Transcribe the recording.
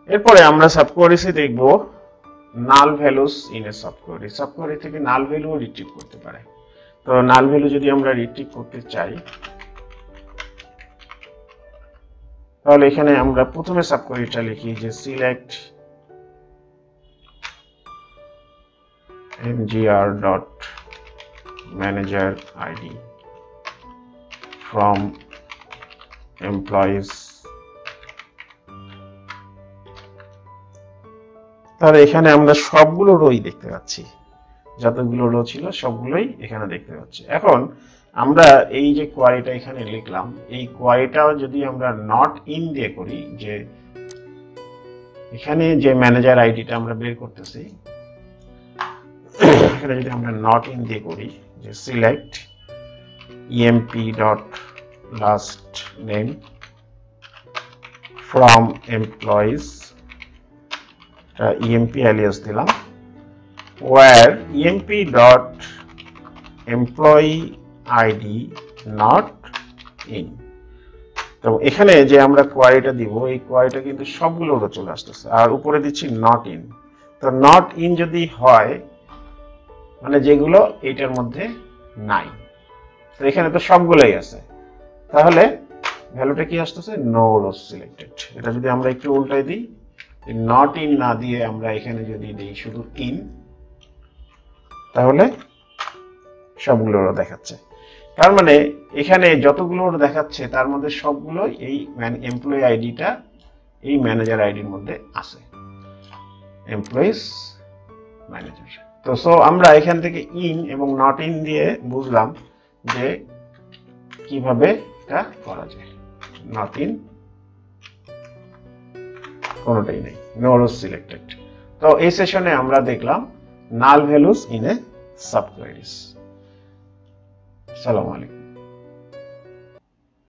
এরপরে আমরা সাবকোয়ারিসে দেখব নাল ভ্যালুস ইন এ সাবকোয়ারি। সাবকোয়ারি থেকে নাল ভ্যালুও রিট্রিভ করতে পারে। তো নাল ভ্যালু যদি আমরা রিট্রিভ করতে চাই, তাহলে এখানে আমরা প্রথমে সাবকোয়ারিটা লিখি যে select mgr.manager id from employees। তাহলে এখানে আমরা সবগুলো রোই দেখতে পাচ্ছি, যতগুলো রো ছিল সবগুলোই এখানে দেখতে পাচ্ছি। এখন আমরা এই যে কোয়ারিটা এখানে লিখলাম, এই কোয়ারিটাও যদি আমরা নট ইন দিয়ে করি, যে এখানে যে ম্যানেজার আইডিটা আমরা বের করতেছি, এখানে যদি আমরা নট ইন দিয়ে করি যে select emp.last name from employees, emp alias দিলাম, where emp.employee id not in। তো এখানে যে আমরা কোয়ারিটা দিব, এই কোয়ারিটা কিন্তু সবগুলো চলে আসতেছে, আর উপরে দিচ্ছি নট ইন। তো নট ইন যদি হয় মানে যেগুলো এইটার মধ্যে নাই, তো এখানে তো সবগুলোই আছে, তাহলে ভ্যালুটা কি আসতেছে? No row selected. এটা যদি আমরা একটু উল্টাই দিই, নট ইন না দিয়ে আমরা এখানে যদি দিই শুধু ইন, তাহলে সবগুলো দেখাচ্ছে। তার মানে এখানে যতগুলো দেখাচ্ছে তার মধ্যে সবগুলো এই এমপ্লয়ি আইডিটা এই ম্যানেজার আইডির মধ্যে আছে, এমপ্লয়িজ ম্যানেজার। তো সো আমরা এখান থেকে ইন এবং নট ইন দিয়ে বুঝলাম যে কিভাবে এটা করা যায়। নট ইন কোনোটাই নেই, নো রো সিলেক্টেড। তো এই সেশনে আমরা দেখলাম নাল ভ্যালুস ইন এ সাবকোয়ারিজ। আসসালামু আলাইকুম।